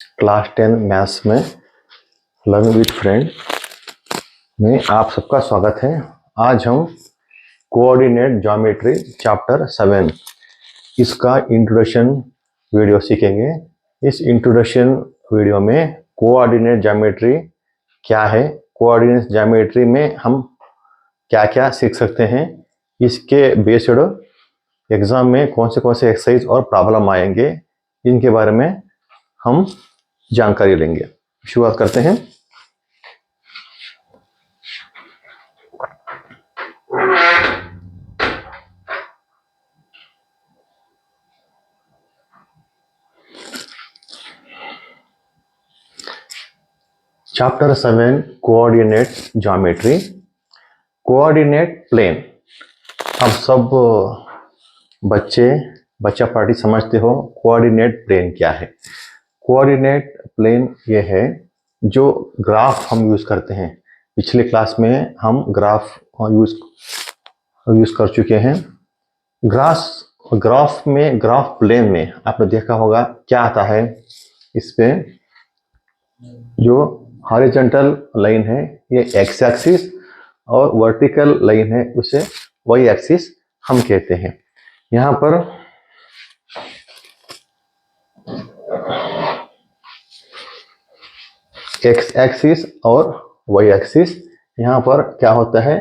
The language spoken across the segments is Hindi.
क्लास 10 मैथ्स में लर्निंग विद फ्रेंड में आप सबका स्वागत है। आज हम कोऑर्डिनेट ज्योमेट्री चैप्टर 7 इसका इंट्रोडक्शन वीडियो सीखेंगे। इस इंट्रोडक्शन वीडियो में कोऑर्डिनेट ज्योमेट्री क्या है, कोऑर्डिनेट ज्योमेट्री में हम क्या क्या सीख सकते हैं, इसके बेस्ड एग्जाम में कौन से एक्सरसाइज और प्रॉब्लम आएंगे, इनके बारे में हम जानकारी लेंगे। शुरुआत करते हैं। Chapter 7 coordinate geometry. Coordinate plane, अब सब बच्चा पार्टी समझते हो कोऑर्डिनेट प्लेन क्या है। कोऑर्डिनेट प्लेन ये है जो ग्राफ हम यूज करते हैं। पिछले क्लास में हम ग्राफ यूज कर चुके हैं। ग्राफ प्लेन में आपने देखा होगा क्या आता है। इस पे जो हॉरिजॉन्टल लाइन है ये एक्स एक्सिस और वर्टिकल लाइन है उसे वाई एक्सिस हम कहते हैं। यहाँ पर एक्स एक्सिस और वाई एक्सिस, यहाँ पर क्या होता है,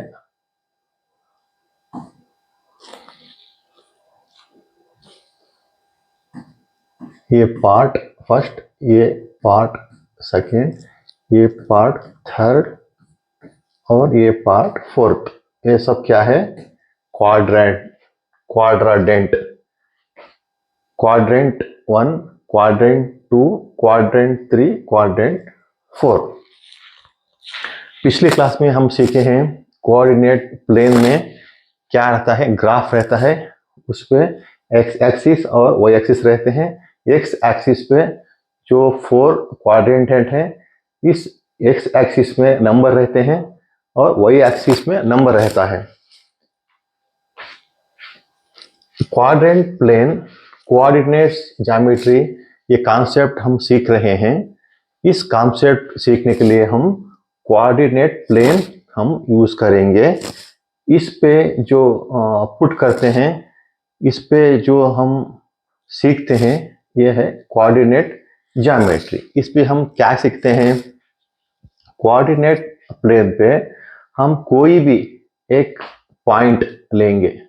ये पार्ट फर्स्ट, ये पार्ट सेकेंड, ये पार्ट थर्ड और ये पार्ट फोर्थ, ये सब क्या है, क्वाड्रेंट 1, क्वाड्रेंट 2, क्वाड्रेंट 3, क्वाड्रेंट 4। पिछली क्लास में हम सीखे हैं कोऑर्डिनेट प्लेन में क्या रहता है, ग्राफ रहता है, उस पे एक्स एक्सिस और वाई एक्सिस रहते हैं। एक्स एक्सिस पे जो 4 क्वाड्रेंट है, इस एक्स एक्सिस में नंबर रहते हैं और वाई एक्सिस में नंबर रहता है। क्वाड्रेंट प्लेन, कोऑर्डिनेट ज्योमेट्री, ये कॉन्सेप्ट हम सीख रहे हैं। इस कॉन्सेप्ट सीखने के लिए हम कोऑर्डिनेट प्लेन हम यूज करेंगे। इस पे जो पुट करते हैं, इस पे जो हम सीखते हैं, ये है कोऑर्डिनेट ज्योमेट्री। इस पे हम क्या सीखते हैं, कोऑर्डिनेट प्लेन पे हम कोई भी एक पॉइंट लेंगे।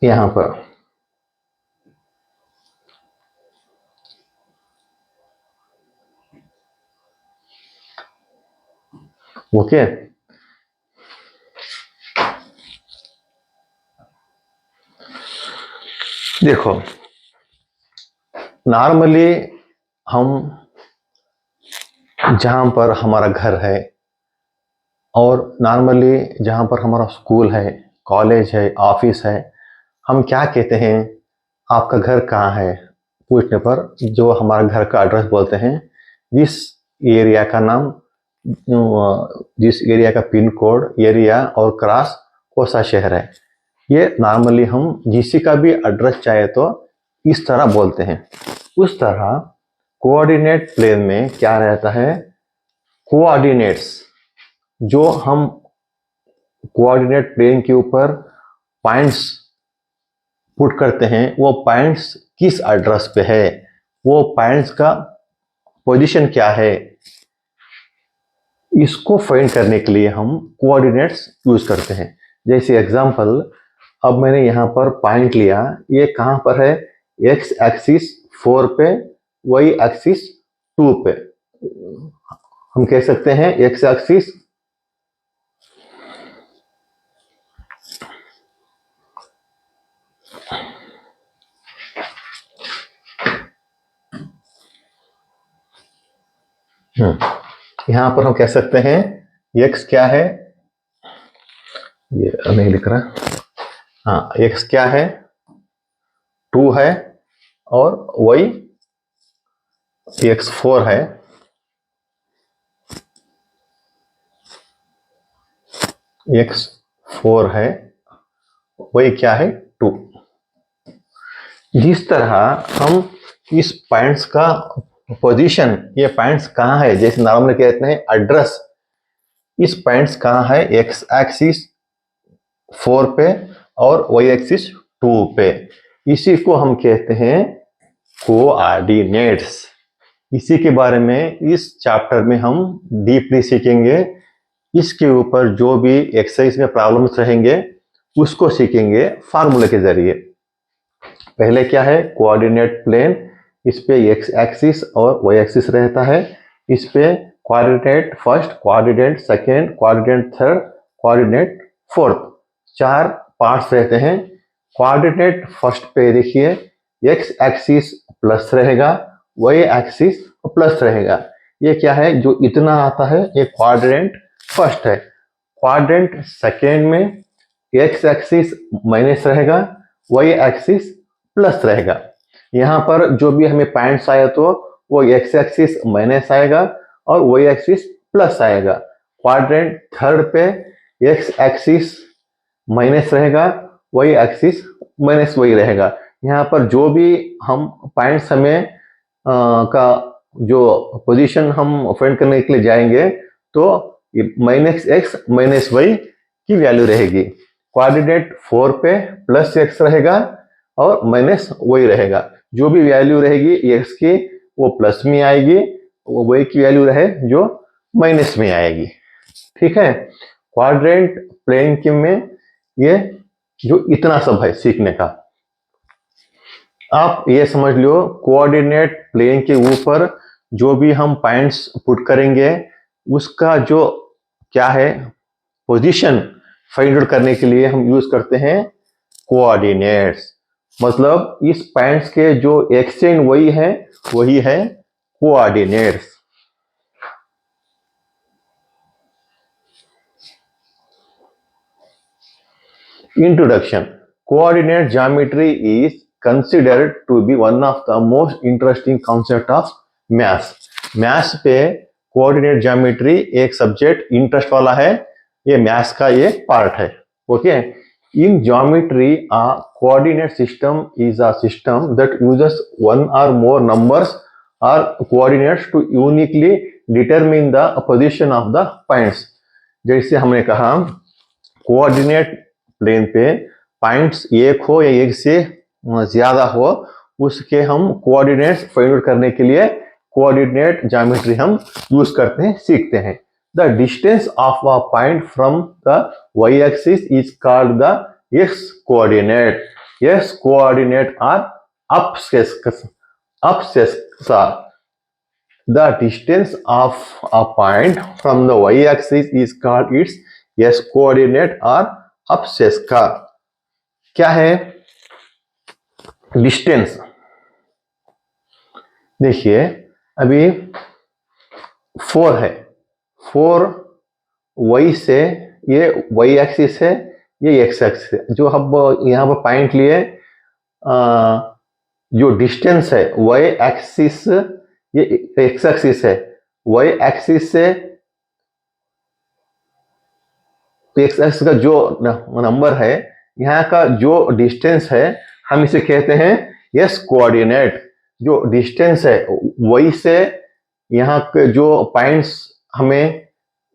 यहां पर ओके, देखो नॉर्मली हम जहां पर हमारा घर है और नॉर्मली जहां पर हमारा स्कूल है, कॉलेज है, ऑफिस है, हम क्या कहते हैं, आपका घर कहाँ है पूछने पर जो हमारा घर का एड्रेस बोलते हैं, जिस एरिया का नाम, जिस एरिया का पिन कोड, एरिया और क्रॉस कौन सा शहर है, ये नॉर्मली हम जिसी का भी एड्रेस चाहे तो इस तरह बोलते हैं। उस तरह कोऑर्डिनेट प्लेन में क्या रहता है, कोऑर्डिनेट्स जो हम कोऑर्डिनेट प्लेन के ऊपर पॉइंट्स पुट करते हैं, वो पॉइंट्स किस एड्रेस पे है, वो पॉइंट्स का पोजीशन क्या है, इसको फाइंड करने के लिए हम कोऑर्डिनेट्स यूज करते हैं। जैसे एग्जांपल, अब मैंने यहाँ पर पॉइंट लिया, ये कहाँ पर है, एक्स एक्सिस 4 पे, वाई एक्सिस 2 पे। हम कह सकते हैं एक्स एक्सिस यहां पर हम कह सकते हैं x क्या है, ये नहीं लिख रहा, हाँ x क्या है, 2 है और y x 4 है, x 4 है, y क्या है, 2। जिस तरह हम इस पॉइंट्स का पोजीशन, ये पॉइंट्स कहाँ है, जैसे नॉर्मल कहते हैं एड्रेस, इस पॉइंट्स कहाँ है, एक्स एक्सिस 4 पे और वाई एक्सिस 2 पे, इसी को हम कहते हैं कोऑर्डिनेट्स। इसी के बारे में इस चैप्टर में हम डीपली सीखेंगे। इसके ऊपर जो भी एक्सरसाइज में प्रॉब्लम्स रहेंगे उसको सीखेंगे फार्मूले के जरिए। पहले क्या है, कोऑर्डिनेट प्लेन, इस पे एक्स एक्सिस और वाई एक्सिस रहता है, इस पे coordinate first, coordinate second, coordinate third, coordinate fourth, 4 parts रहते हैं। कोऑर्डिनेट फर्स्ट पे देखिए एक्स एक्सिस प्लस रहेगा, वाई एक्सिस प्लस रहेगा। ये क्या है, जो इतना आता है ये क्वाड्रेंट फर्स्ट है। क्वाड्रेंट सेकेंड में एक्स एक्सिस माइनस रहेगा, वाई एक्सिस प्लस रहेगा। यहाँ पर जो भी हमें पॉइंट्स आया तो वो एक्स एक्सिस माइनस आएगा और वाई एक्सिस प्लस आएगा। क्वाड्रेंट थर्ड पे एक्स एक्सिस माइनस रहेगा, वाई एक्सिस माइनस वाई रहेगा। यहाँ पर जो भी हम पॉइंट्स हमें का जो पोजीशन हम फाइंड करने के लिए जाएंगे तो माइनस एक्स माइनस वाई की वैल्यू रहेगी। कोऑर्डिनेट 4 पे प्लस एक्स रहेगा और माइनस वाई रहेगा। जो भी वैल्यू रहेगी एक्स की वो प्लस में आएगी, वो वाई की वैल्यू रहे जो माइनस में आएगी। ठीक है, क्वाड्रेंट प्लेन के में ये जो इतना सब है सीखने का। आप ये समझ लो, कोऑर्डिनेट प्लेन के ऊपर जो भी हम पॉइंट्स पुट करेंगे उसका जो क्या है पोजीशन फाइंड आउट करने के लिए हम यूज करते हैं कोऑर्डिनेट्स। मतलब इस पॉइंट्स के जो एक्स एंड वाई है वही है coordinates. Introduction. Coordinate geometry is considered to be one of the most interesting concept of maths. Maths पे कोऑर्डिनेट ज्योमेट्री एक सब्जेक्ट इंटरेस्ट वाला है, ये मैथ्स का एक पार्ट है। Okay, in geometry a coordinate system is a system that uses one or more numbers or coordinates to uniquely determine the position of the points. जैसे हमने कहा कोऑर्डिनेट प्लेन पे पॉइंट्स एक हो या एक से ज्यादा हो, उसके हम कोऑर्डिनेट्स फाइंड आउट करने के लिए कोऑर्डिनेट ज्योमेट्री हम यूज करते हैं, सीखते हैं। The distance of a point from the Y axis is called the X coordinate. X coordinate are abscissa. The distance of a point from the y-axis is called its s-coordinate or abscissa. क्या है डिस्टेंस? देखिए अभी 4 है, 4 y से, ये y एक्सिस है, ये x एक्सिस है। जो हम यहाँ पर पॉइंट लिए जो डिस्टेंस है y एक्सिस, ये x एक्सिस है, y एक्सिस से x एक्सिस का जो नंबर है, यहाँ का जो डिस्टेंस है हम इसे कहते हैं s कोऑर्डिनेट। जो डिस्टेंस है y से यहाँ के जो पॉइंट्स हमें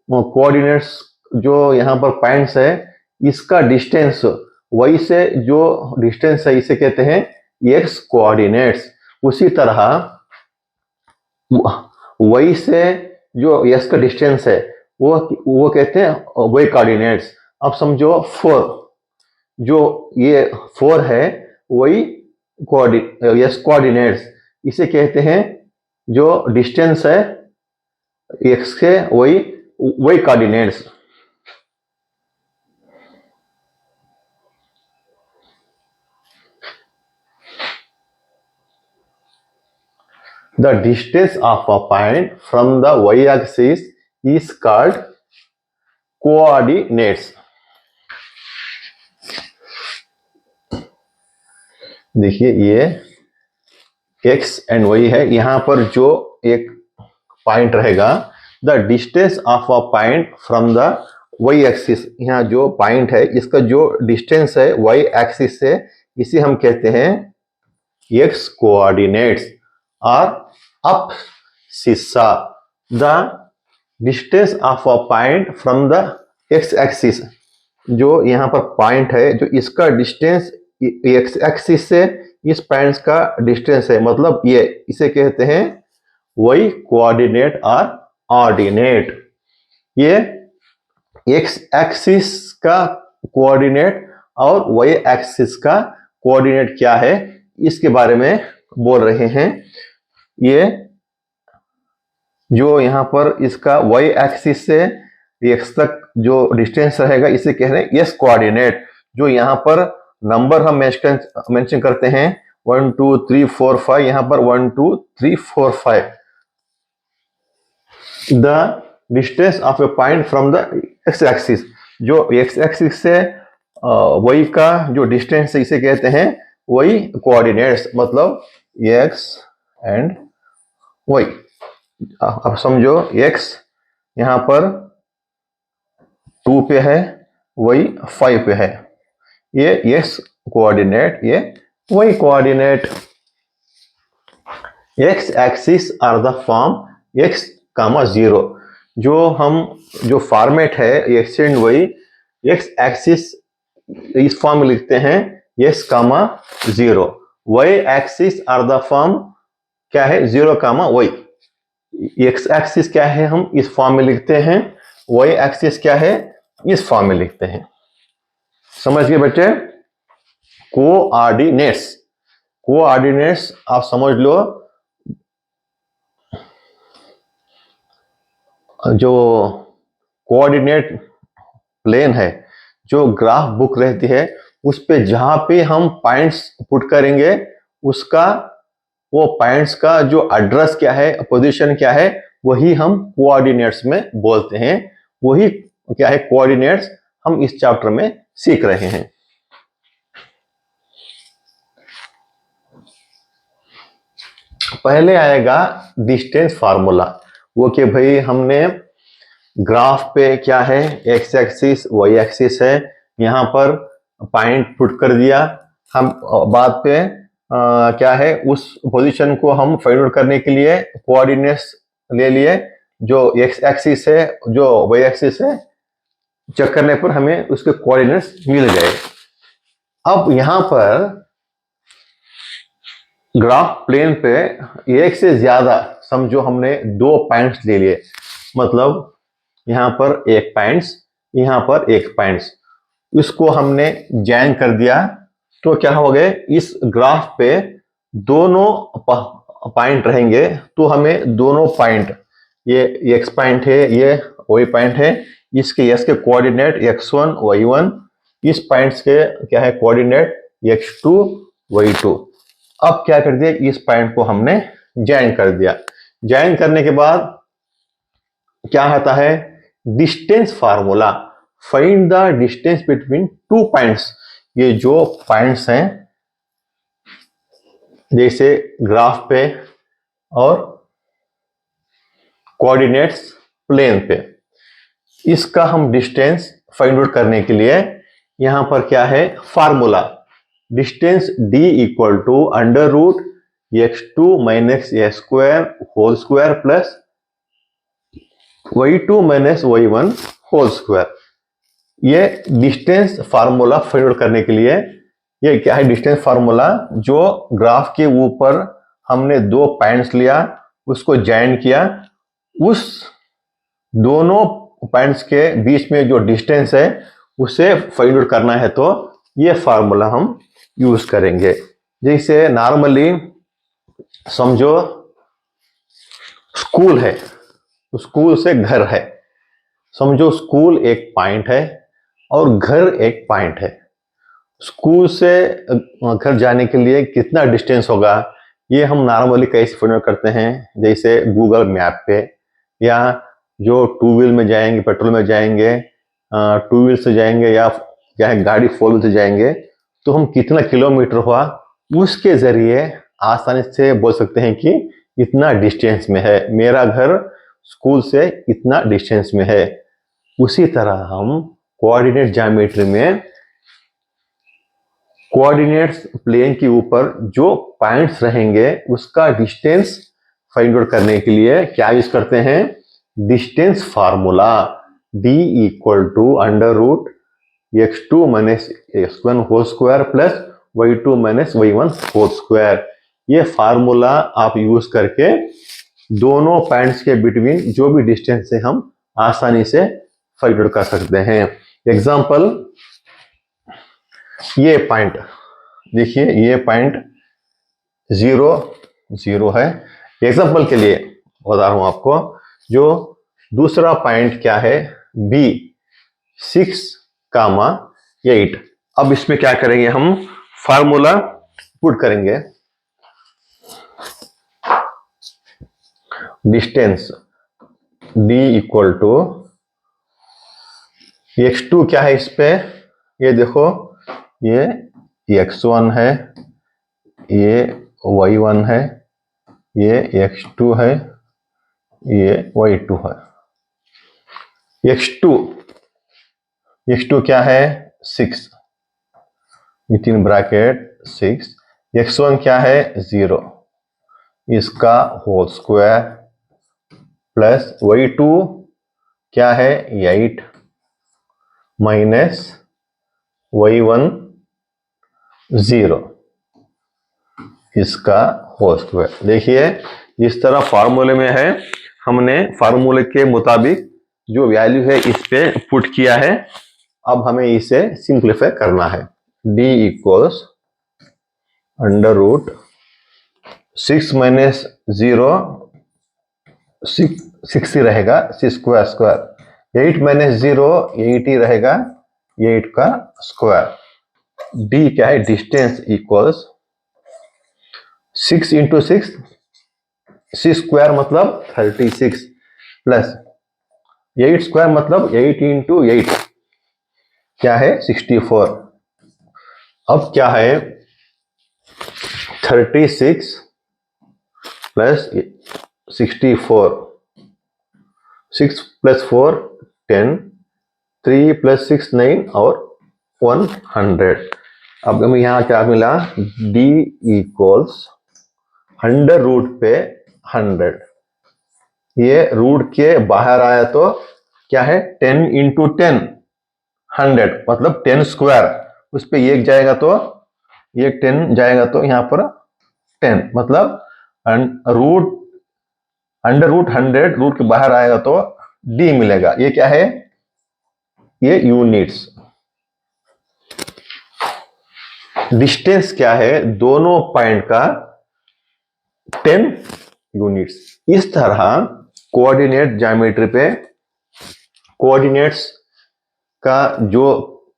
कोऑर्डिनेट्स जो यहाँ पर पॉइंट्स है, इसका डिस्टेंस y से जो डिस्टेंस है इसे कहते हैं x कोऑर्डिनेट्स। उसी तरह y से जो s का डिस्टेंस है वो कहते हैं y कोऑर्डिनेट्स। अब समझो 4, जो ये 4 है वही s कोऑर्डिनेट्स, इसे कहते हैं जो डिस्टेंस है x से वही y coordinates. The distance of a point from the y-axis is called coordinates. देखिए ये x एंड y है, यहाँ पर जो एक पॉइंट रहेगा, the distance of a point from the y axis, यहाँ जो पॉइंट है इसका जो डिस्टेंस है y एक्सिस से, इसे हम कहते हैं x coordinates. or abscissa. The distance of a point from the x axis, जो यहाँ पर पॉइंट है, जो इसका डिस्टेंस एक्स एक्सिस से इस पॉइंट का डिस्टेंस है, मतलब ये इसे कहते हैं वाई कोऑर्डिनेट और ऑर्डिनेट। ये एक्स एक्सिस का कोऑर्डिनेट और वाई एक्सिस का कोऑर्डिनेट क्या है, इसके बारे में बोल रहे हैं। ये जो यहाँ पर इसका वाई एक्सिस से एक्स तक जो डिस्टेंस रहेगा, इसे कह रहे हैं एस कोऑर्डिनेट। जो यहाँ पर नंबर हम मेंशन करते हैं 1 2 3 4 5, यहाँ पर 1 2 3 4 5, the distance of A point from the x axis. जो एक्स एक्सिस से वाई का जो डिस्टेंस है, इसे कहते हैं वाई कोऑर्डिनेट्स, मतलब एक्स एंड वाई। अब समझो एक्स यहाँ पर 2 पे है, वाई 5 पे है, ये एक्स कोऑर्डिनेट, ये y coordinate. X axis are the form x comma 0। जो फॉर्मेट है x and y, x axis इस फॉर्म में लिखते हैं x comma 0। Y axis are the form क्या है, 0 कामा वाई। एक्स एक्सिस क्या है, हम इस फॉर्म में लिखते हैं, वाई एक्सिस क्या है, इस फॉर्म में लिखते हैं। समझ गए बच्चे? कोऑर्डिनेट्स, कोऑर्डिनेट्स आप समझ लो, जो कोऑर्डिनेट प्लेन है, जो ग्राफ बुक रहती है, उस पे जहां पे हम पॉइंट्स पुट करेंगे, उसका वो पॉइंट्स का जो एड्रेस क्या है, पोजीशन क्या है, वही हम कोऑर्डिनेट्स में बोलते हैं। वही क्या है कोऑर्डिनेट्स, हम इस चैप्टर में सीख रहे हैं। पहले आएगा डिस्टेंस फार्मूला, वो कि भाई हमने ग्राफ पे क्या है, एक्स एक्सिस वाई एक्सिस है, यहाँ पर पॉइंट पुट कर दिया, हम बाद पे क्या है उस पोजीशन को हम फाइंड आउट करने के लिए कोऑर्डिनेट्स ले लिए, जो एक्स एक्सिस है जो वाई एक्सिस है, चेक करने पर हमें उसके कोऑर्डिनेट्स मिल गए। अब यहाँ पर ग्राफ प्लेन पे एक से ज्यादा, समझो हमने 2 पॉइंट्स ले लिए, मतलब यहाँ पर एक पॉइंट्स, यहाँ पर एक पॉइंट्स, इसको हमने ज्वाइन कर दिया, तो क्या हो गए, इस ग्राफ पे दोनों पॉइंट रहेंगे, तो हमें दोनों पॉइंट, ये एक्स पॉइंट है, ये वाई पॉइंट है, इसके एक्स के कोऑर्डिनेट x1 y1, इस पॉइंट्स के क्या है कोऑर्डिनेट x2 y2। अब क्या कर दिया, इस पॉइंट को हमने ज्वाइन कर दिया। ज्वाइन करने के बाद क्या आता है, distance formula, find the distance between 2 points. ये जो पॉइंट्स हैं, जैसे ग्राफ पे और कोऑर्डिनेट्स प्लेन पे, इसका हम डिस्टेंस फाइंड आउट करने के लिए यहां पर क्या है formula, distance d equal to under root x2 minus A square whole square plus y2 minus y1 whole square. ये डिस्टेंस फार्मूला फाइंड आउट करने के लिए, ये क्या है डिस्टेंस फार्मूला, जो ग्राफ के ऊपर हमने 2 पॉइंट्स लिया, उसको ज्वाइन किया, उस दोनों पॉइंट्स के बीच में जो डिस्टेंस है उसे फाइंड आउट करना है, तो ये फार्मूला हम यूज करेंगे। जैसे नॉर्मली समझो स्कूल है, स्कूल से घर है, समझो स्कूल एक पॉइंट है और घर एक पॉइंट है। स्कूल से घर जाने के लिए कितना डिस्टेंस होगा, ये हम नॉर्मली कैसे फाइंड आउट करते हैं, जैसे गूगल मैप पे, या जो 2 व्हील में जाएंगे, पेट्रोल में जाएंगे, 2 व्हील से जाएंगे, या क्या है गाड़ी 4 व्हील से जाएंगे, तो हम कितना किलोमीटर हुआ, उसके जरिए आसानी से बोल सकते हैं कि इतना डिस्टेंस में है, मेरा घर स्कूल से इतना डिस्टेंस में है। उसी तरह हम कोऑर्डिनेट ज्योमेट्री में कोऑर्डिनेट्स प्लेन के ऊपर जो पॉइंट्स रहेंगे उसका डिस्टेंस फाइंड आउट करने के लिए क्या यूज करते हैं? Distance formula. d equal to under root x2 minus x1 whole square plus y2 minus y1 whole square. ये फार्मूला आप यूज करके दोनों पॉइंट्स के बिटवीन जो भी डिस्टेंस है हम आसानी से फाइंड आउट कर सकते हैं। एग्जांपल, ये पॉइंट देखिए, ये पॉइंट 0 0 है। एग्जांपल के लिए बता रहा हूं आपको, जो दूसरा पॉइंट क्या है? b 6, 8। अब इसमें क्या करेंगे? हम फार्मूला पुट करेंगे। Distance d equal to x2 क्या है इस पे? ये देखो, ये x1 है, ये y1 है, ये x2 है, ये y2 है। x2 क्या है? 6 विथ इन ब्रैकेट 6। x1 क्या है? 0, इसका होल स्क्वायर प्लस y2 क्या है? 8 माइनस y1 0, इसका होल स्क्वायर। देखिए, इस तरह फार्मूले में है, हमने फार्मूले के मुताबिक जो वैल्यू है इस पे पुट किया है। अब हमें इसे सिंप्लीफाई करना है। d equals under root 6 minus 0 6 ही रहेगा, 6 स्क्वायर स्क्वायर। 8 माइनस 0 8 ही रहेगा, 8 का स्क्वायर। d क्या है? डिस्टेंस इक्वल्स 6 इंटू 6, 6 स्क्वायर मतलब 36 प्लस 8 स्क्वायर मतलब 8 इंटू 8 क्या है? 64। अब क्या है? 36 प्लस 64, 6 प्लस 4 10, 3 प्लस 6 9 और 100। अब हमें यहाँ क्या मिला? d इक्वल्स अंडर रूट पे 100। ये रूट के बाहर आया तो क्या है? 10 इंटू 10 100 मतलब 10 स्क्वायर। उस पे एक जाएगा तो ये 10 जाएगा तो यहाँ पर 10 मतलब रूट अंडर रूट 100 रूट के बाहर आएगा तो d मिलेगा। ये क्या है? ये यूनिट्स। डिस्टेंस क्या है दोनों पॉइंट का? 10 यूनिट्स। इस तरह कोऑर्डिनेट ज्योमेट्री पे कोऑर्डिनेट्स का जो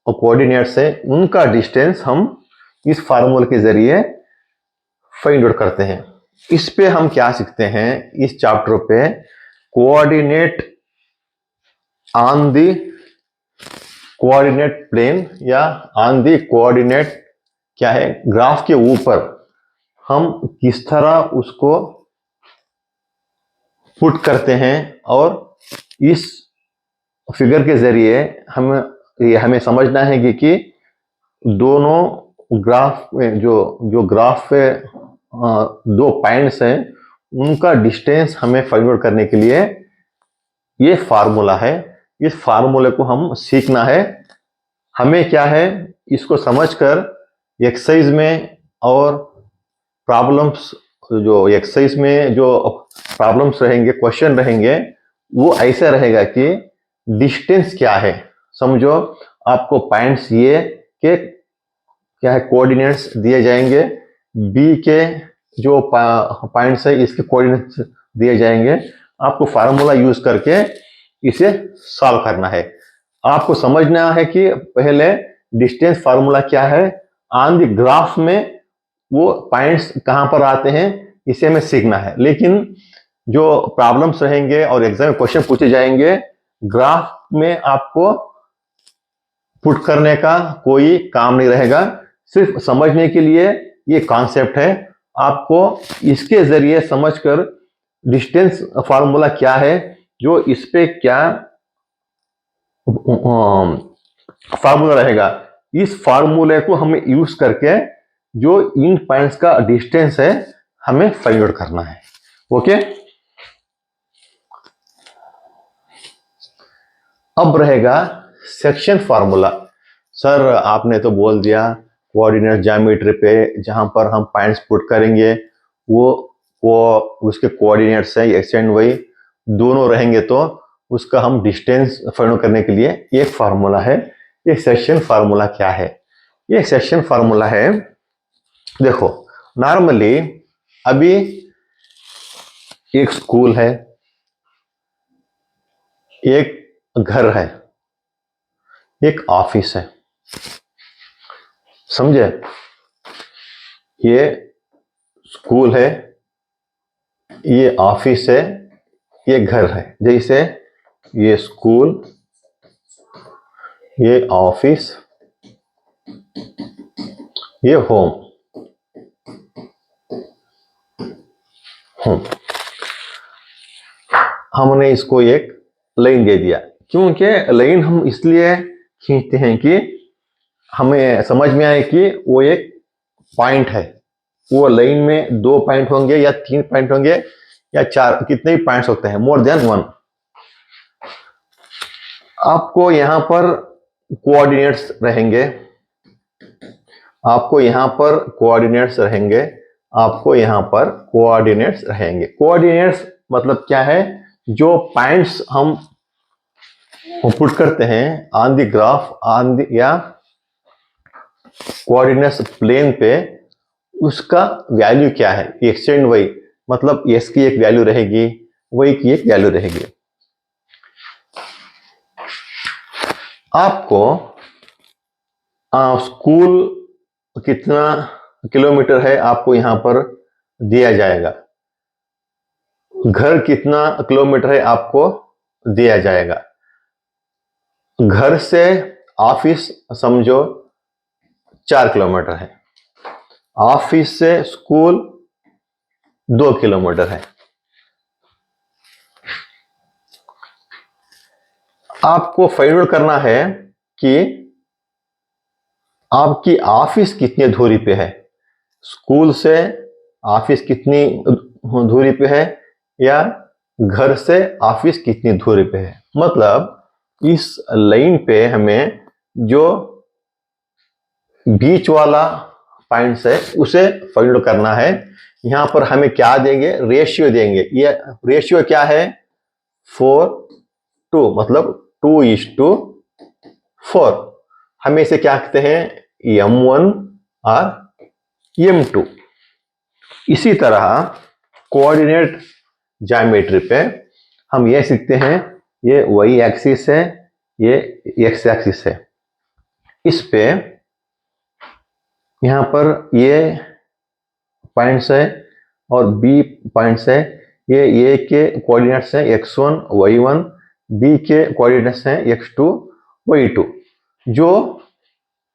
कोऑर्डिनेट्स है उनका डिस्टेंस हम इस फार्मूले के जरिए फाइंड आउट करते हैं। इस पे हम क्या सीखते हैं इस चैप्टर पे? Coordinate on the coordinate plane या ऑन द कोऑर्डिनेट क्या है? ग्राफ के ऊपर हम किस तरह उसको पुट करते हैं, और इस फिगर के जरिए हमें समझना है कि दोनों ग्राफ में जो ग्राफ पे दो पॉइंट्स हैं उनका डिस्टेंस हमें फाइंड आउट करने के लिए ये फार्मूला है। इस फार्मूले को हम सीखना है। हमें क्या है, इसको समझकर एक्सरसाइज में और प्रॉब्लम्स, जो एक्सरसाइज में जो प्रॉब्लम्स रहेंगे, क्वेश्चन रहेंगे, वो ऐसा रहेगा कि डिस्टेंस क्या है। समझो, आपको पॉइंट्स ये के क्या है कोऑर्डिनेट्स दिए जाएंगे, बी के जो पॉइंट्स है इसके कोऑर्डिनेट्स दिए जाएंगे। आपको फार्मूला यूज करके इसे सॉल्व करना है। आपको समझना है कि पहले डिस्टेंस फार्मूला क्या है, ऑन द ग्राफ में वो पॉइंट्स कहां पर आते हैं इसे हमें सीखना है। लेकिन जो प्रॉब्लम्स रहेंगे और एग्जाम में क्वेश्चन पूछे जाएंगे, ग्राफ में आपको पुट करने का कोई काम नहीं रहेगा। सिर्फ समझने के लिए ये कॉन्सेप्ट है। आपको इसके जरिए समझकर डिस्टेंस फार्मूला क्या है, जो इस पे क्या फार्मूला रहेगा, इस फार्मूले को हमें यूज करके जो इन पॉइंट्स का डिस्टेंस है हमें फाइंड आउट करना है। ओके, अब रहेगा सेक्शन फार्मूला। सर आपने तो बोल दिया कोऑर्डिनेट ज्योमेट्री पे जहां पर हम पॉइंट्स पुट करेंगे वो उसके कोऑर्डिनेट्स है एक्स एंड वाई दोनों रहेंगे, तो उसका हम डिस्टेंस फाइंड आउट करने के लिए एक फार्मूला है। ये सेक्शन फार्मूला क्या है? ये सेक्शन फार्मूला है, देखो नॉर्मली अभी एक स्कूल है, एक घर है, एक ऑफिस है, समझे? ये स्कूल है, ये ऑफिस है, ये घर है। जैसे ये स्कूल, ये ऑफिस, ये होम। हमने इसको एक लाइन दे दिया, क्योंकि लाइन हम इसलिए खींचते हैं कि हमें समझ में आए कि वो एक पॉइंट है। वो लाइन में 2 पॉइंट होंगे या 3 पॉइंट होंगे या 4, कितने भी पॉइंट्स होते हैं, मोर देन 1। आपको यहां पर कोऑर्डिनेट्स रहेंगे, आपको यहां पर कोऑर्डिनेट्स रहेंगे, आपको यहां पर कोऑर्डिनेट्स रहेंगे। कोऑर्डिनेट्स मतलब क्या है? जो पॉइंट्स हम पुट करते हैं on the graph, on the या कोऑर्डिनेट्स प्लेन पे, उसका वैल्यू क्या है? एक्स एंड वाई, मतलब एक्स की एक वैल्यू रहेगी, वाई की एक वैल्यू रहेगी। आपको स्कूल कितना किलोमीटर है आपको यहां पर दिया जाएगा, घर कितना किलोमीटर है आपको दिया जाएगा। घर से ऑफिस समझो 4 किलोमीटर है, ऑफिस से स्कूल 2 किलोमीटर है। आपको फाइंड आउट करना है कि आपकी ऑफिस कितनी दूरी पे है, स्कूल से ऑफिस कितनी दूरी पे है, या घर से ऑफिस कितनी दूरी पे है। मतलब इस लाइन पे हमें जो बीच वाला पॉइंट्स है उसे फाइंड आउट करना है। यहां पर हमें क्या देंगे? रेशियो देंगे। ये रेशियो क्या है? 4:2, मतलब 2:4। हम इसे क्या कहते हैं? M1 और M2। इसी तरह कोऑर्डिनेट ज्योमेट्री पे हम ये सीखते हैं, ये वाई एक्सिस है, ये एक्स एक्सिस है। इस पे यहां पर ये पॉइंट्स है और बी पॉइंट्स है। ये ए के कोऑर्डिनेट्स हैं x1 y1, बी के कोऑर्डिनेट्स हैं x2 y2। जो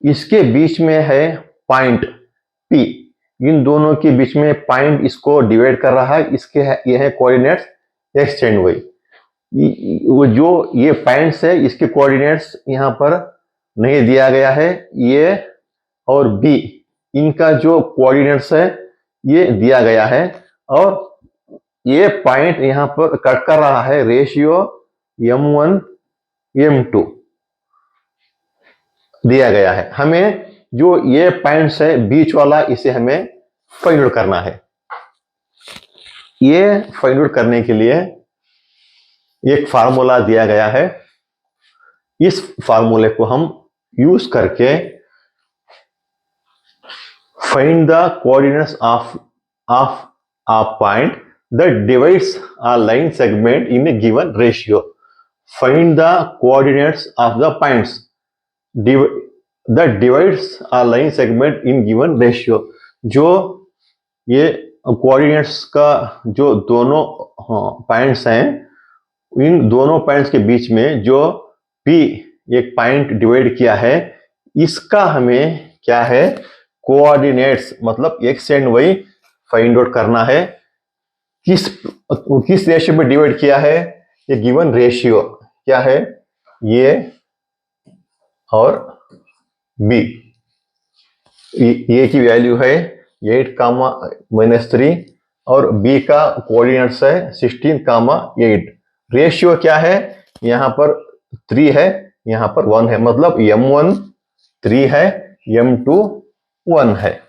इसके बीच में है पॉइंट P, इन दोनों के बीच में पॉइंट इसको डिवाइड कर रहा है, इसके ये है कोऑर्डिनेट्स x एंड y। वो जो ये पॉइंट्स है इसके कोऑर्डिनेट्स यहां पर नहीं दिया गया है, ये और बी इनका जो कोऑर्डिनेट्स है ये दिया गया है, और ये पॉइंट यहां पर कट कर रहा है, रेशियो M1 M2 दिया गया है। हमें जो ये पॉइंट्स है बीच वाला, इसे हमें फाइंड आउट करना है। ये फाइंड आउट करने के लिए एक फार्मूला दिया गया है। इस फार्मूले को हम यूज करके find the coordinates of a point that divides a line segment in a given ratio. Find the coordinates of the points that divides a line segment in given ratio. जो ये कोऑर्डिनेट्स का जो दोनों पॉइंट्स हैं, इन दोनों पॉइंट्स के बीच में जो P एक पॉइंट डिवाइड किया है, इसका हमें क्या है? कोऑर्डिनेट्स, मतलब X and Y find out करना है। किस रेशियो में डिवाइड किया है? ये गिवन रेशियो क्या है? ये और बी, ए की वैल्यू है 8, -3 और बी का कोऑर्डिनेट्स है 16, 8। रेशियो क्या है, यहाँ पर 3 है, यहाँ पर 1 है, मतलब m1 3 है, m2 1 है।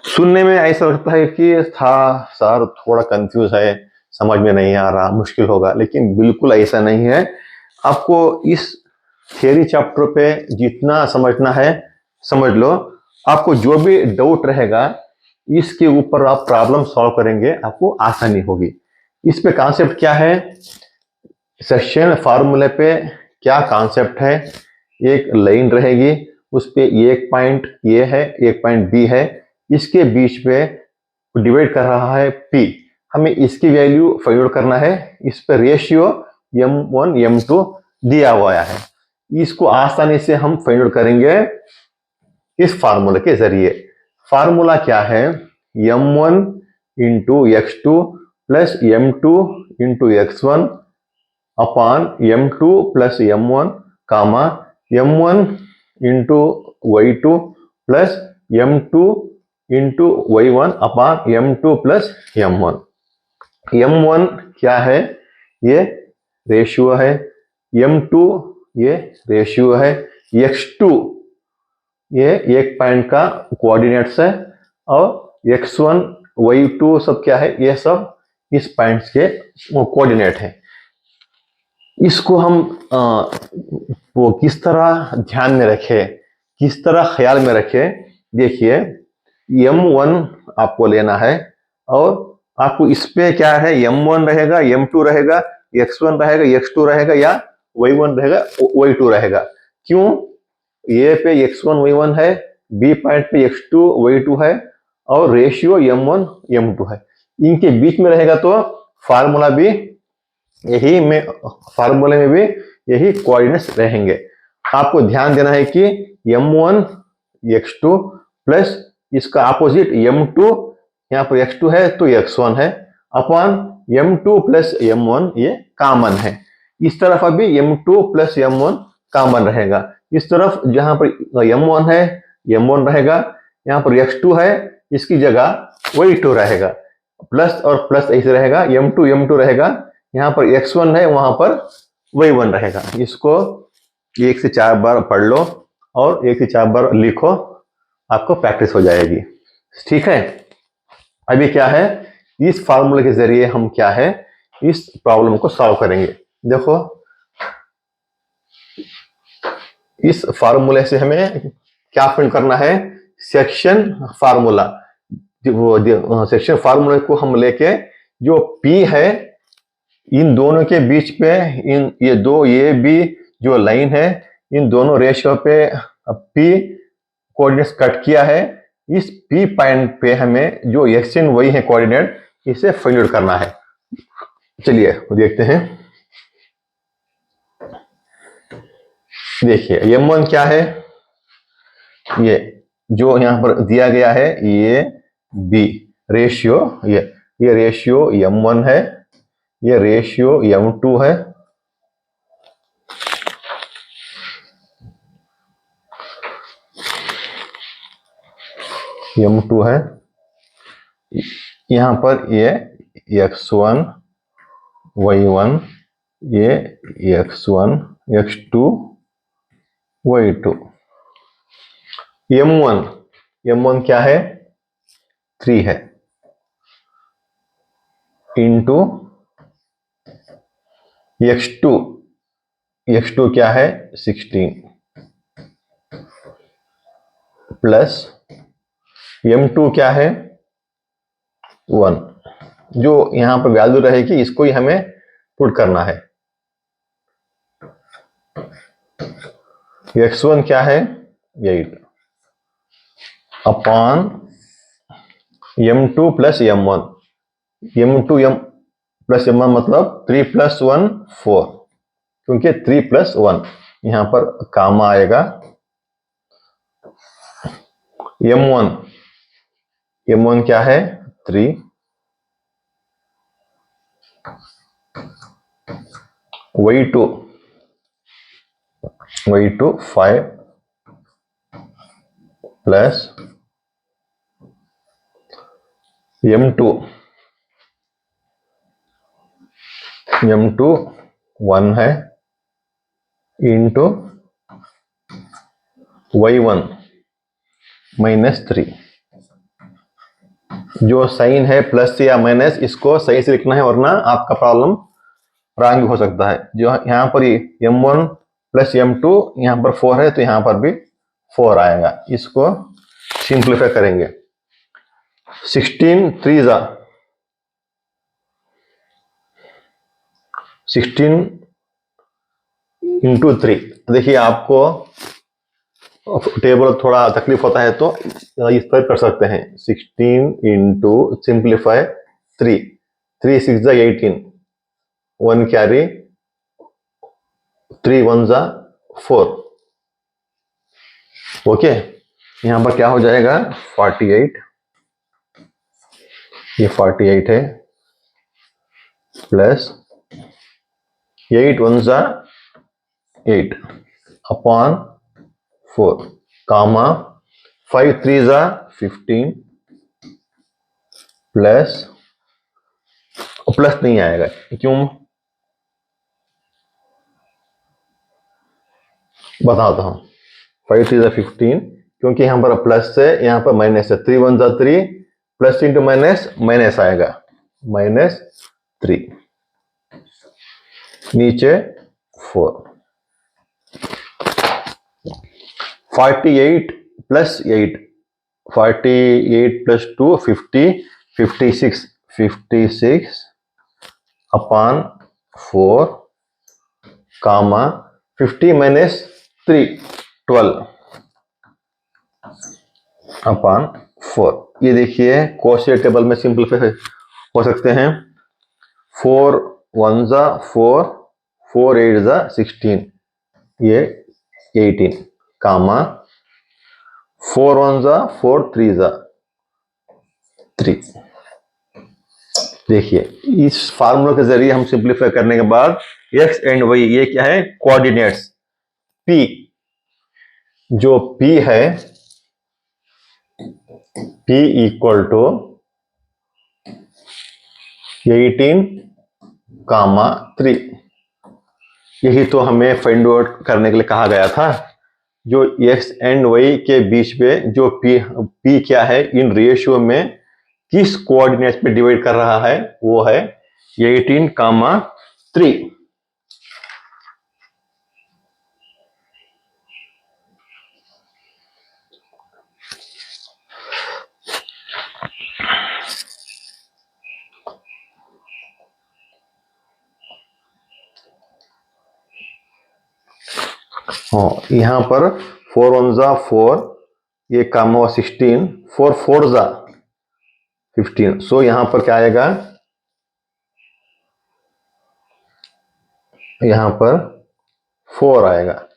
सुनने में ऐसा लगता है कि था सर थोड़ा कंफ्यूज है, समझ में नहीं आ रहा, मुश्किल होगा, लेकिन बिल्कुल ऐसा नहीं है। आपको इस थियरी चैप्टर पे जितना समझना है समझ लो। आपको जो भी डाउट रहेगा इसके ऊपर आप प्रॉब्लम सॉल्व करेंगे, आपको आसानी होगी। इस पे कॉन्सेप्ट क्या है, सेक्शन फार्मूले पे क्या कॉन्सेप्ट है, एक लाइन रहेगी, उस पे एक पॉइंट ए है, एक पॉइंट बी है, इसके बीच में डिवाइड कर रहा है पी, हमें इसकी वैल्यू फाइंड आउट करना है। इस पर रेशियो m1 m2 दिया हुआ है, इसको आसानी से हम फाइंड आउट करेंगे इस फार्मूले के जरिए। फार्मूला क्या है, m1 into x2 plus m2 into x1 upon m2 plus m1 कामा m1 into y2 plus m2 into y1 upon m2 plus m1। m1 क्या है, ये रेशियो है, m2 ये रेशियो है, x2 ये एक पॉइंट का कोऑर्डिनेट्स है, और x1 y2 सब क्या है, ये सब इस पॉइंट्स के कोऑर्डिनेट है। इसको हम वो किस तरह ध्यान में रखे, किस तरह ख्याल में रखे, देखिए m1 आपको लेना है, और आपको इस पे क्या है, m1 रहेगा, m2 रहेगा, x1 रहेगा, x2 रहेगा, या y1 रहेगा, y2 रहेगा। क्यों, ए पे x1 y1 है, बी पॉइंट पे x2 y2 है, और रेशियो m1 m2 है, इनके बीच में रहेगा तो फार्मूला भी यही में, फार्मूले में भी यही कोऑर्डिनेट्स रहेंगे। आपको ध्यान देना है कि m1 x2 प्लस इसका अपोजिट m2, यहाँ पर x2 है तो x1 है, अपॉन m2 प्लस m1 ये कॉमन है। इस तरफ अभी m2 प्लस m1 कॉमन रहेगा, इस तरफ जहां पर m1 है m1 रहेगा, यहाँ पर x2 है इसकी जगह y2 रहेगा, प्लस और प्लस ऐसे रहेगा, m2 m2 रहेगा, यहाँ पर x1 है वहां पर y1 रहेगा। इसको 1 से 4 बार पढ़ लो और 1 से 4 बार लिखो, आपको प्रैक्टिस हो जाएगी, ठीक है। अभी क्या है, इस फार्मूले के जरिए हम क्या है इस प्रॉब्लम को सॉल्व करेंगे। देखो इस फार्मूले से हमें क्या फाइंड करना है, सेक्शन फार्मूला। वो सेक्शन फार्मूले को हम लेके जो P है इन दोनों के बीच पे, इन ये दो ए बी जो लाइन है, इन दोनों रेशियो पे P कोऑर्डिनेट्स कट किया है, इस P पॉइंट पे हमें जो एक्स एंड वाई है कोऑर्डिनेट, इसे फाइंड आउट करना है। चलिए देखते हैं। देखिए m1 क्या है, ये जो यहां पर दिया गया है, ये बी रेशियो, ये रेशियो m1 है, ये रेशियो m2 है, m2 है, यहां पर ये x1 y1, ये x1 x2 y2। m1 क्या है, 3 है, इंटू x2 क्या है 16, प्लस m2 क्या है 1, जो यहां पर वैल्यू रहेगी इसको ही हमें पुट करना है। x1 क्या है 8 upon m2 plus m1, m2 plus m1 मतलब 3 प्लस 1 4, क्योंकि 3 प्लस 1 यहां पर कामा आएगा। m1 क्या है 3, y2 5 प्लस m2 1 है इंटू y1 -3। जो साइन है प्लस या माइनस, इसको सही से लिखना है वरना आपका प्रॉब्लम रॉन्ग हो सकता है। जो यहाँ पर m1 प्लस m2 यहाँ पर 4 है तो यहाँ पर भी 4 आएगा। इसको सिंप्लीफाई करेंगे। 16 3 जा 16 इंटू 3। देखिए आपको टेबल थोड़ा तकलीफ होता है तो इस तरह कर सकते हैं। 16 इंटू सिंप्लीफाई 3, 3 6 जा 18, 1 कैरी, 3 1 जा 4। ओके, यहां पर क्या हो जाएगा 48, ये 48 है प्लस 8 1 जा 8 अपॉन 4 कामा 5 3 जा 15 प्लस नहीं आएगा क्यों बताता हूं। 5 3 जा 15 क्योंकि यहां पर प्लस है, यहां पर माइनस है। 3 1 जा 3 प्लस इंटू माइनस आएगा -3 नीचे 4। 48 प्लस 8, 48 प्लस 2 50, 56 अपॉन 4 कामा 50 माइनस 3 12 अपॉन 4। ये देखिए कोशियर टेबल में सिंपलीफाई हो सकते हैं। 4 1 जा 4, 4 8 जा 16, ये 18 कामा 4 1 जा 4, 3 जा 3। देखिए इस फार्मूला के जरिए हम सिंप्लीफाई करने के बाद x एंड y, ये क्या है कोऑर्डिनेट्स p, जो p है p इक्वल टू 18 कामा 3। यही तो हमें फाइंड आउट करने के लिए कहा गया था। जो x एंड y के बीच में जो p क्या है इन रेशियो में किस कोऑर्डिनेट्स पे डिवाइड कर रहा है, वो है 18 कामा 3। यहां पर 4 1 जा 4, ये काम हुआ 16, 4 4 जा 15। सो यहां पर क्या आएगा, यहां पर 4 आएगा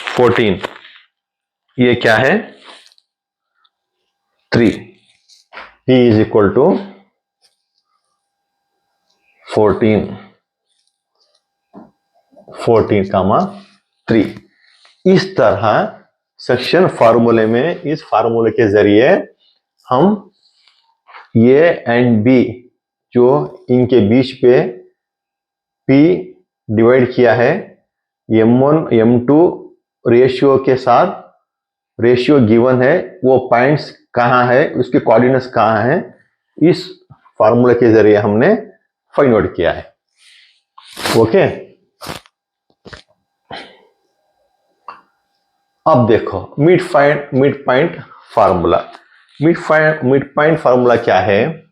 14। ये क्या है 3। p इज इक्वल टू 14 कामा 3। इस तरह सेक्शन फार्मूले में, इस फार्मूले के जरिए हम ए एंड बी जो इनके बीच पे p डिवाइड किया है m1 m2 रेशियो के साथ, रेशियो गिवन है, वो पॉइंट्स कहां है, उसके कोऑर्डिनेट्स कहां है, इस फार्मूले के जरिए हमने फाइंड आउट किया है। ओके, अब देखो mid point formula. Mid point formula क्या है,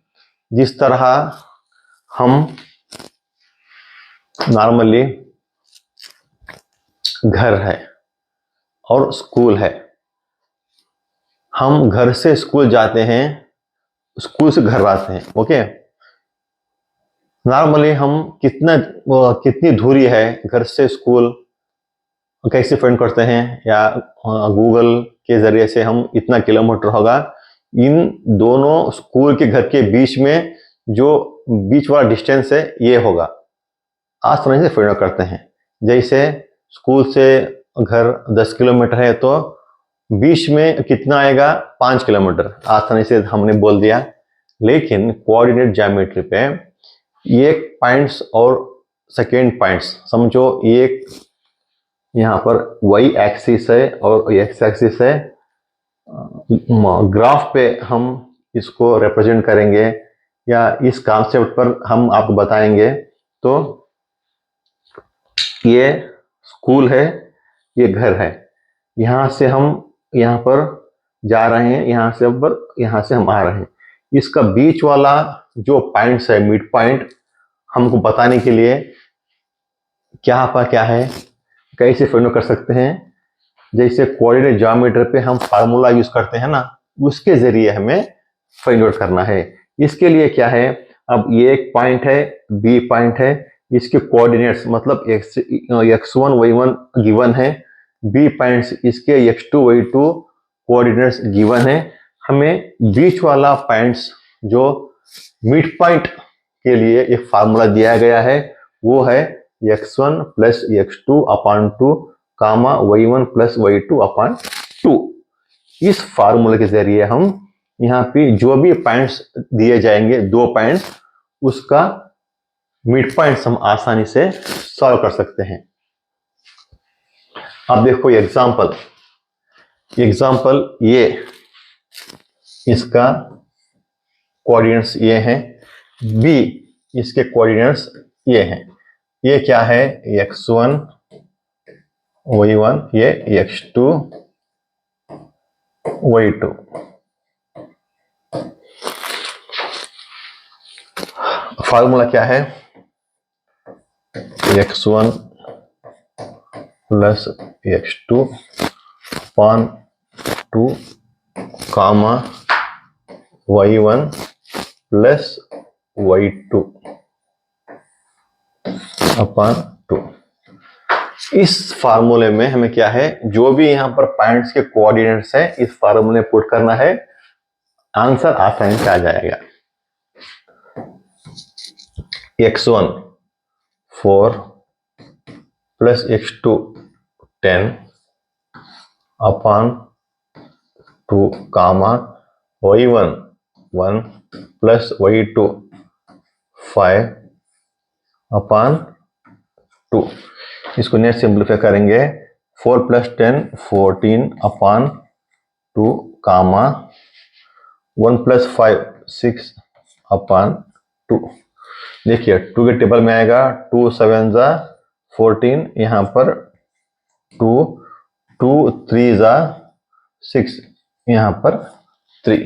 जिस तरह हम नॉर्मली घर है और स्कूल है, हम घर से स्कूल जाते हैं, स्कूल से घर आते हैं। ओके, नॉर्मली हम कितनी दूरी है घर से स्कूल कैसे फाइंड करते हैं, या गूगल के जरिए से हम इतना किलोमीटर होगा, इन दोनों स्कूल के घर के बीच में जो बीच वाला डिस्टेंस है ये होगा। आसानी से फाइंड आउट करते हैं। जैसे स्कूल से घर 10 किलोमीटर है तो बीच में कितना आएगा, 5 किलोमीटर, आसानी से हमने बोल दिया। लेकिन कोऑर्डिनेट ज्योमेट्री पे एक पॉइंट्स और सेकेंड पॉइंट्स समझो, एक यहाँ पर वाई एक्सिस है और एक्स एक्सिस है। ग्राफ पे हम इसको रिप्रेजेंट करेंगे या इस कॉन्सेप्ट पर हम आपको बताएंगे। तो ये स्कूल है, ये घर है, यहाँ से हम यहाँ पर जा रहे हैं, यहाँ से हम आ रहे हैं। इसका बीच वाला जो पॉइंट्स है, मिड पॉइंट, हमको बताने के लिए क्या है, कैसे फाइंड कर सकते हैं। जैसे कोऑर्डिनेट ज्योमेट्री पे हम फार्मूला यूज करते हैं ना, उसके जरिए हमें फाइंड आउट करना है। इसके लिए क्या है, अब ये एक पॉइंट है, बी पॉइंट है, इसके कोऑर्डिनेट्स मतलब x1 y1 गिवन है, बी पॉइंट्स इसके x2 y2 कोऑर्डिनेट्स गिवन है। हमें बीच वाला पॉइंट्स जो मिड पॉइंट के लिए एक फार्मूला दिया गया है, वो है x1 प्लस x2 अपॉन 2 कामा y1 प्लस y2 अपॉन 2। इस फार्मूले के जरिए हम यहाँ पे जो भी पॉइंट्स दिए जाएंगे, 2 पॉइंट्स, उसका मिड पॉइंट्स हम आसानी से सॉल्व कर सकते हैं। अब देखो एग्जांपल ये, इसका कोऑर्डिनेट्स ये हैं, बी इसके कोऑर्डिनेट्स ये हैं। ये क्या है, x1 y1, ये x2 y2। फार्मूला क्या है, x1 प्लस x2 अपॉन 2 कामा y1 प्लस y2 अपॉन 2। इस फार्मूले में हमें क्या है, जो भी यहां पर पॉइंट्स के कोऑर्डिनेट्स हैं, इस फार्मूले में पुट करना है, आंसर आसानी से आ जाएगा। x1 4 प्लस x2 10 अपॉन 2 कामा y1 1 प्लस y2 5 अपॉन 2। इसको नेट सिंप्लीफाई करेंगे, 4 प्लस 10 14 अपॉन 2 कामा 1 प्लस 5 6 अपॉन 2। देखिए 2 के टेबल में आएगा, 2 7 जा 14, यहाँ पर 2 2 3 जा 6, यहाँ पर 3।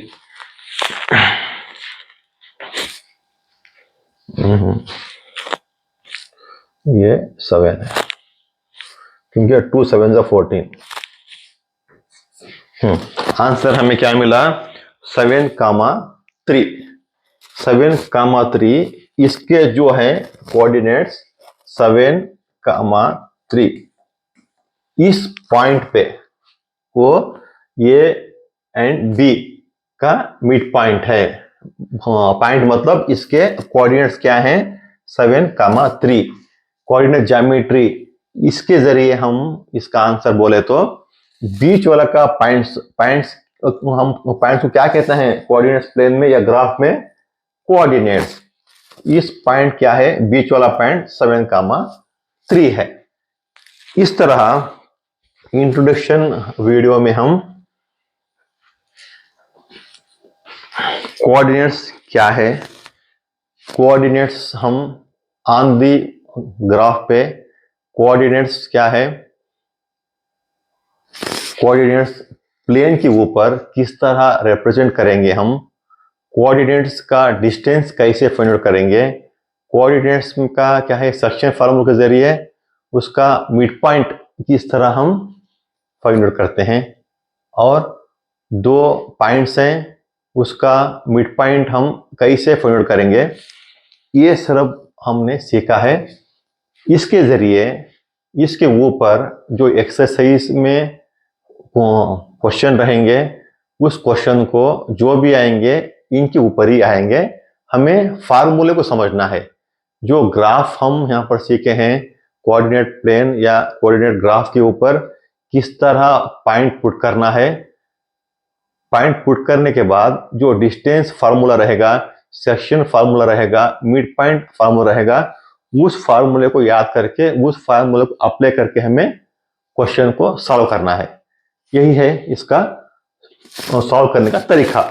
ये 7 है, क्योंकि 2 7 जा 14। आंसर हमें क्या मिला, 7 कामा 3। 7 कामा 3, इसके जो है कोऑर्डिनेट्स 7 कामा 3, इस पॉइंट पे वो ये एंड बी का मिड पॉइंट है। पॉइंट मतलब इसके कोऑर्डिनेट्स क्या हैं, 7 कामा 3। कोऑर्डिनेट ज्योमेट्री, इसके जरिए हम इसका आंसर बोले तो बीच वाला का पॉइंट्स हम पॉइंट्स को क्या कहते हैं कोऑर्डिनेट्स प्लेन में या ग्राफ में, कोऑर्डिनेट्स। इस पॉइंट क्या है, बीच वाला पॉइंट 7 कामा 3 है। इस तरह इंट्रोडक्शन वीडियो में हम कोऑर्डिनेट्स क्या है, कोऑर्डिनेट्स हम ऑन दी ग्राफ पे कोऑर्डिनेट्स क्या है, कोऑर्डिनेट्स प्लेन के ऊपर किस तरह रिप्रेजेंट करेंगे हम, कोऑर्डिनेट्स का डिस्टेंस कैसे फाइंड आउट करेंगे, कोऑर्डिनेट्स का क्या है सेक्शन फार्मूला के जरिए उसका मिड पॉइंट किस तरह हम फाइंड आउट करते हैं, और 2 पॉइंट्स हैं उसका मिड पॉइंट हम कैसे फाइंड आउट करेंगे, ये सब हमने सीखा है। इसके जरिए इसके ऊपर जो एक्सरसाइज में क्वेश्चन रहेंगे, उस क्वेश्चन को जो भी आएंगे इनके ऊपर ही आएंगे। हमें फार्मूले को समझना है। जो ग्राफ हम यहाँ पर सीखे हैं कोऑर्डिनेट प्लेन या कोऑर्डिनेट ग्राफ के ऊपर किस तरह पॉइंट पुट करना है। पॉइंट पुट करने के बाद जो डिस्टेंस फार्मूला रहेगा, सेक्शन फार्मूला रहेगा, मिड पॉइंट फार्मूला रहेगा, उस फार्मूले को याद करके, उस फार्मूले को अप्लाई करके हमें क्वेश्चन को सॉल्व करना है। यही है इसका सॉल्व करने का तरीका।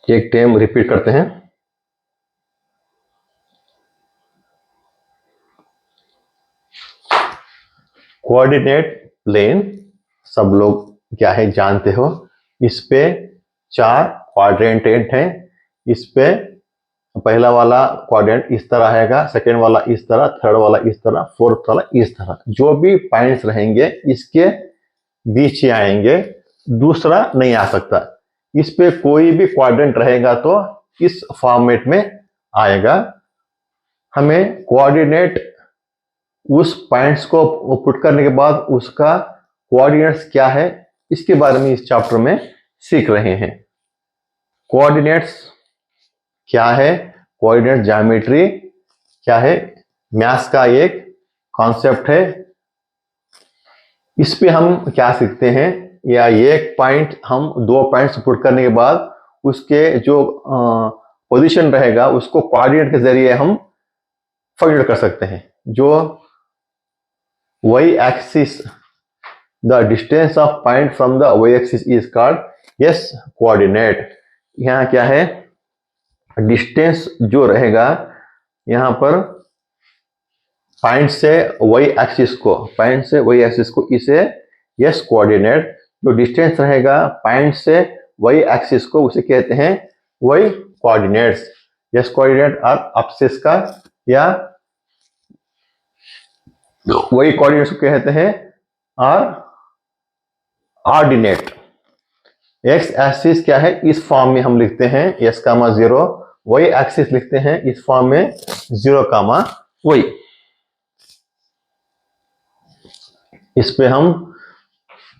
एक टाइम रिपीट करते हैं। कोऑर्डिनेट प्लेन सब लोग क्या है जानते हो। इस पे 4 क्वाड्रेंट हैं। इस पे पहला वाला क्वाड्रेंट इस तरह रहेगा, सेकेंड वाला इस तरह, थर्ड वाला इस तरह, फोर्थ वाला इस तरह। जो भी पॉइंट्स रहेंगे इसके बीच ही आएंगे, दूसरा नहीं आ सकता। इस पे कोई भी क्वाड्रेंट रहेगा तो इस फॉर्मेट में आएगा। हमें कोऑर्डिनेट उस पॉइंट्स को पुट करने के बाद उसका कोऑर्डिनेट्स क्या है इसके बारे में इस चैप्टर में सीख रहे हैं। कोऑर्डिनेट्स क्या है, कोऑर्डिनेट ज्योमेट्री क्या है, मैथ्स का एक कॉन्सेप्ट है। इस पे हम क्या सीखते हैं, या एक पॉइंट हम 2 पॉइंट्स पुट करने के बाद उसके जो पोजीशन रहेगा उसको कोऑर्डिनेट के जरिए हम फाइंड कर सकते हैं। जो y axis, the distance of point from the y axis is called s coordinate। यहाँ क्या है, डिस्टेंस जो रहेगा यहाँ पर पॉइंट से y एक्सिस को, पॉइंट से y एक्सिस को इसे s कोऑर्डिनेट, जो डिस्टेंस रहेगा पॉइंट से y एक्सिस को उसे कहते हैं y कोऑर्डिनेट्स। s कोऑर्डिनेट और एक्सिस का या y कोऑर्डिनेट्स को कहते हैं ऑर्डिनेट। x एक्सिस क्या है, इस फॉर्म में हम लिखते हैं s, 0, y एक्सिस लिखते हैं इस फॉर्म में 0, y। इस पे हम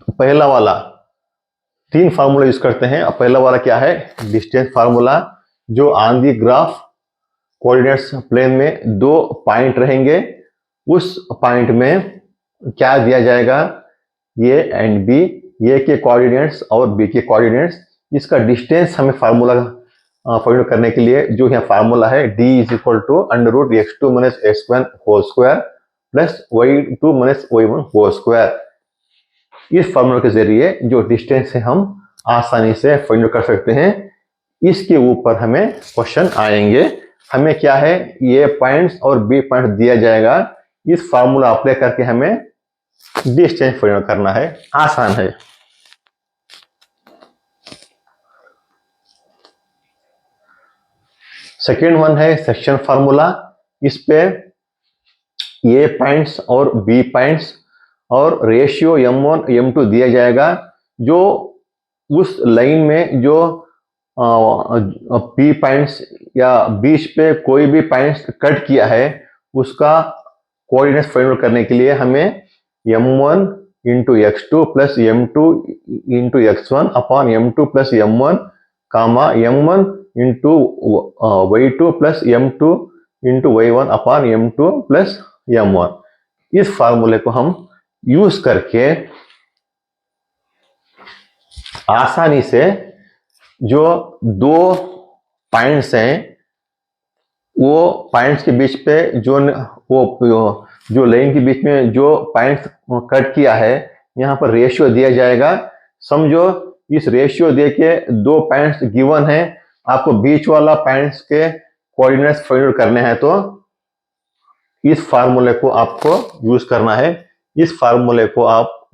पहला वाला 3 फार्मूला यूज करते हैं। अब पहला वाला क्या है, डिस्टेंस फार्मूला, जो on the graph coordinates plane में 2 पॉइंट रहेंगे, उस पॉइंट में क्या दिया जाएगा, ए एंड बी, ए के कोऑर्डिनेट्स और बी के कोऑर्डिनेट्स। इसका डिस्टेंस हमें फार्मूला फाइंड करने के लिए जो यहाँ फार्मूला है, d is equal to √x2 - x1 whole square plus y2 - y1 whole square. इस फार्मूला के जरिए जो डिस्टेंस है हम आसानी से फाइंड कर सकते हैं। इसके ऊपर हमें क्वेश्चन आएंगे। हमें क्या है, ये पॉइंट्स और बी पॉइंट दिया जाएगा, इस फार्मूला अप्लाई करके हमें डिस्टेंस फाइंड करना है। आसान है। सेकेंड वन है सेक्शन फार्मूला। इस पे ए पॉइंट्स और बी पॉइंट्स और रेशियो m1 m2 दिया जाएगा। जो उस लाइन में जो पी पॉइंट्स या बीच पे कोई भी पॉइंट्स कट किया है उसका कोऑर्डिनेट्स फाइंड करने के लिए हमें m1 into x2 plus m2 into x1 upon m2 plus m1 कामा m1 into y2 plus m2 into y1 upon m2 plus m1। इस फार्मूले को हम यूज करके आसानी से जो 2 पॉइंट्स हैं वो पॉइंट्स के बीच पे जो लाइन के बीच में जो पॉइंट्स कट किया है यहाँ पर रेशियो दिया जाएगा। समझो इस रेशियो दे के 2 पॉइंट्स गिवन है, आपको बीच वाला पॉइंट्स के कोऑर्डिनेट्स फाइंड करने हैं तो इस फार्मूले को आपको यूज करना है। इस फार्मूले को आप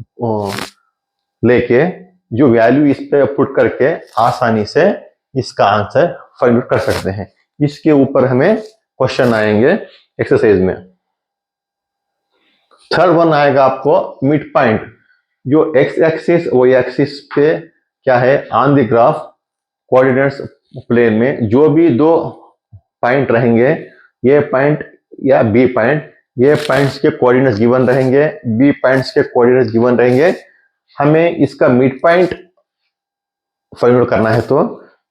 लेके जो वैल्यू इस पे पुट करके आसानी से इसका आंसर फाइंड कर सकते हैं। इसके ऊपर हमें क्वेश्चन आएंगे एक्सरसाइज में। थर्ड वन आएगा आपको मिड पॉइंट, जो x एक्सिस y एक्सिस पे क्या है, on the graph coordinates plane में जो भी 2 पॉइंट रहेंगे, ये पॉइंट या बी पॉइंट, ये पॉइंट्स के कोऑर्डिनेट्स गिवन रहेंगे, बी पॉइंट्स के कोऑर्डिनेट्स गिवन रहेंगे। हमें इसका मिड पॉइंट फाइंड करना है तो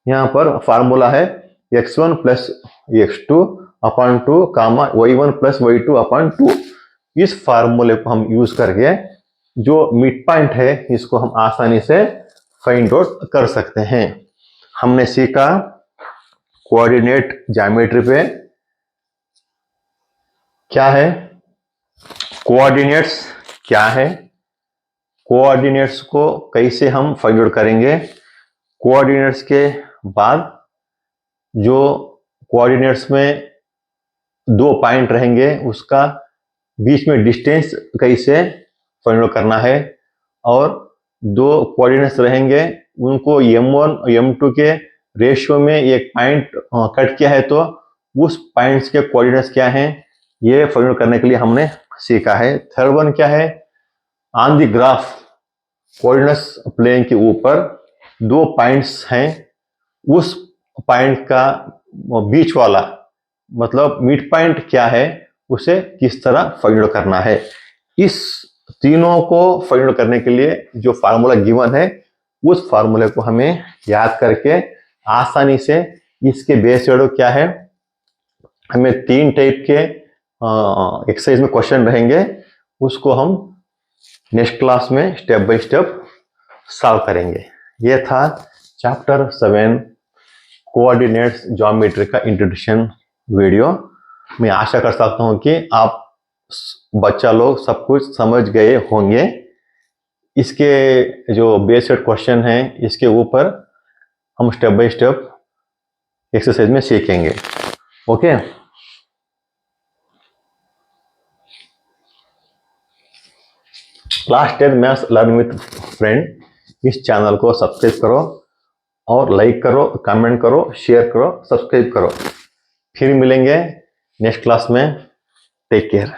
यहाँ पर फार्मूला है x1 प्लस x2 अपॉन 2 कामा y1 प्लस y2 अपॉन 2। इस फार्मूले को हम यूज करके जो मिड पॉइंट है इसको हम आसानी से फाइंड आउट कर सकते हैं। हमने सीखा कोऑर्डिनेट ज्योमेट्री पे क्या है, कोऑर्डिनेट्स क्या है, कोऑर्डिनेट्स को कैसे हम फाइंड आउट करेंगे, कोऑर्डिनेट्स के बाद जो कोऑर्डिनेट्स में 2 पॉइंट रहेंगे उसका बीच में डिस्टेंस कैसे फाइंड आउट करना है, और 2 कोऑर्डिनेट्स रहेंगे उनको m1 और m2 के रेशियो में एक पॉइंट कट किया है तो उस पॉइंट्स के कोऑर्डिनेट्स क्या हैं ये फाइंड आउट करने के लिए हमने सीखा है। थर्ड वन क्या है, on the graph coordinates plane के ऊपर 2 पॉइंट्स हैं, उस पॉइंट का बीच वाला मतलब मिड पॉइंट क्या है उसे किस तरह फाइंड आउट करना है। इस तीनों को फाइंड आउट करने के लिए जो फार्मूला गिवन है उस फार्मूले को हमें याद करके आसानी से इसके बेस क्या है, हमें 3 टाइप के एक्सरसाइज में क्वेश्चन रहेंगे, उसको हम नेक्स्ट क्लास में स्टेप बाय स्टेप सॉल्व करेंगे। ये था चैप्टर 7 कोऑर्डिनेट्स ज्योमेट्री का इंट्रोडक्शन वीडियो। मैं आशा कर सकता हूं कि आप बच्चा लोग सब कुछ समझ गए होंगे। इसके जो बेस्ड क्वेश्चन हैं इसके ऊपर हम स्टेप बाय स्टेप एक्सरसाइज में सीखेंगे। Okay, class 10 maths learn with friend इस चैनल को सब्सक्राइब करो और लाइक करो, कमेंट करो, शेयर करो, सब्सक्राइब करो। फिर मिलेंगे नेक्स्ट क्लास में। Take care.